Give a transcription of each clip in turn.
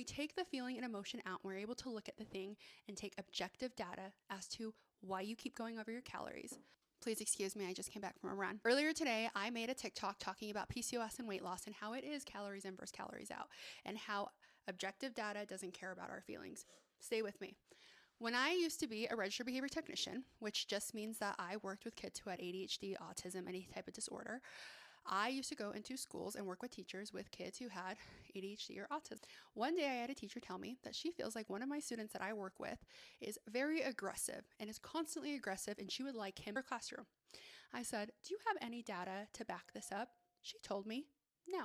take the feeling and emotion out, we're able to look at the thing and take objective data as to why you keep going over your calories. Please excuse me, I just came back from a run. Earlier today, I made a TikTok talking about PCOS and weight loss and how it is calories in versus calories out, and how objective data doesn't care about our feelings. Stay with me. When I used to be a registered behavior technician, which just means that I worked with kids who had ADHD, autism, any type of disorder, I used to go into schools and work with teachers with kids who had ADHD or autism. One day I had a teacher tell me that she feels like one of my students that I work with is very aggressive and is constantly aggressive, and she would like him in her classroom. I said, "Do you have any data to back this up?" She told me, "No."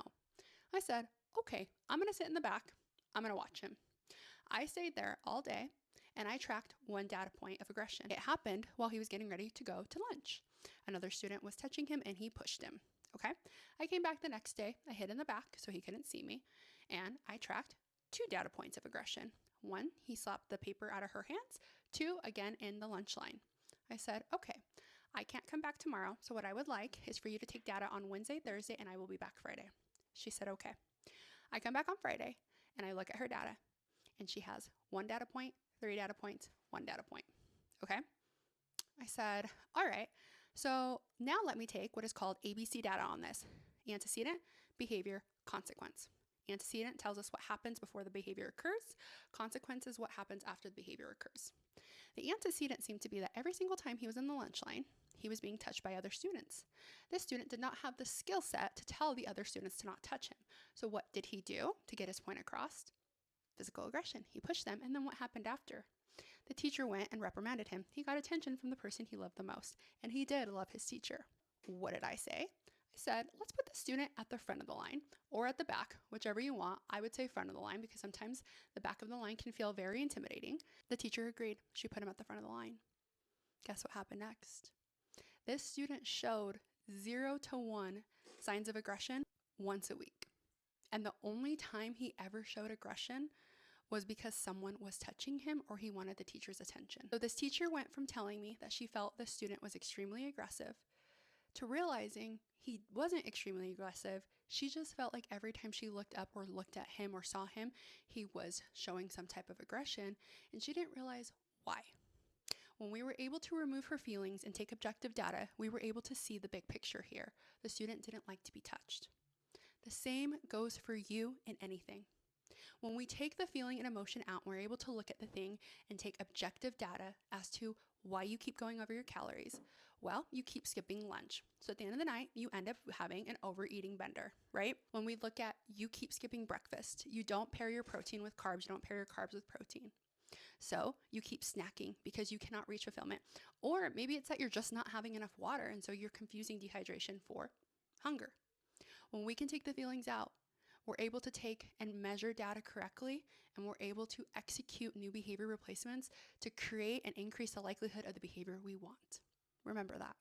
I said, "Okay, I'm going to sit in the back. I'm going to watch him." I stayed there all day and I tracked one data point of aggression. It happened while he was getting ready to go to lunch. Another student was touching him and he pushed him. Okay. I came back the next day. I hid in the back so he couldn't see me. And I tracked two data points of aggression. One, he slapped the paper out of her hands. Two, again in the lunch line. I said, "Okay, I can't come back tomorrow. So what I would like is for you to take data on Wednesday, Thursday, and I will be back Friday." She said, "Okay." I come back on Friday and I look at her data and she has one data point, 3 data points, 1 data point. Okay. I said, "All right. So now let me take what is called ABC data on this: antecedent, behavior, consequence." Antecedent tells us what happens before the behavior occurs. Consequence is what happens after the behavior occurs. The antecedent seemed to be that every single time he was in the lunch line, he was being touched by other students. This student did not have the skill set to tell the other students to not touch him. So what did he do to get his point across? Physical aggression. He pushed them. And then what happened after? The teacher went and reprimanded him. He got attention from the person he loved the most. And he did love his teacher. What did I say? I said, "Let's put the student at the front of the line or at the back, whichever you want." I would say front of the line because sometimes the back of the line can feel very intimidating. The teacher agreed. She put him at the front of the line. Guess what happened next? This student showed 0 to 1 signs of aggression once a week. And the only time he ever showed aggression was because someone was touching him or he wanted the teacher's attention. So this teacher went from telling me that she felt the student was extremely aggressive to realizing he wasn't extremely aggressive. She just felt like every time she looked up or looked at him or saw him, he was showing some type of aggression, and she didn't realize why. When we were able to remove her feelings and take objective data, we were able to see the big picture here. The student didn't like to be touched. The same goes for you in anything. When we take the feeling and emotion out, we're able to look at the thing and take objective data as to why you keep going over your calories. Well, you keep skipping lunch. So at the end of the night, you end up having an overeating bender, right? When we look at you keep skipping breakfast, you don't pair your protein with carbs, you don't pair your carbs with protein. So you keep snacking because you cannot reach fulfillment. Or maybe it's that you're just not having enough water, and so you're confusing dehydration for hunger. When we can take the feelings out, we're able to take and measure data correctly, and we're able to execute new behavior replacements to create and increase the likelihood of the behavior we want. Remember that.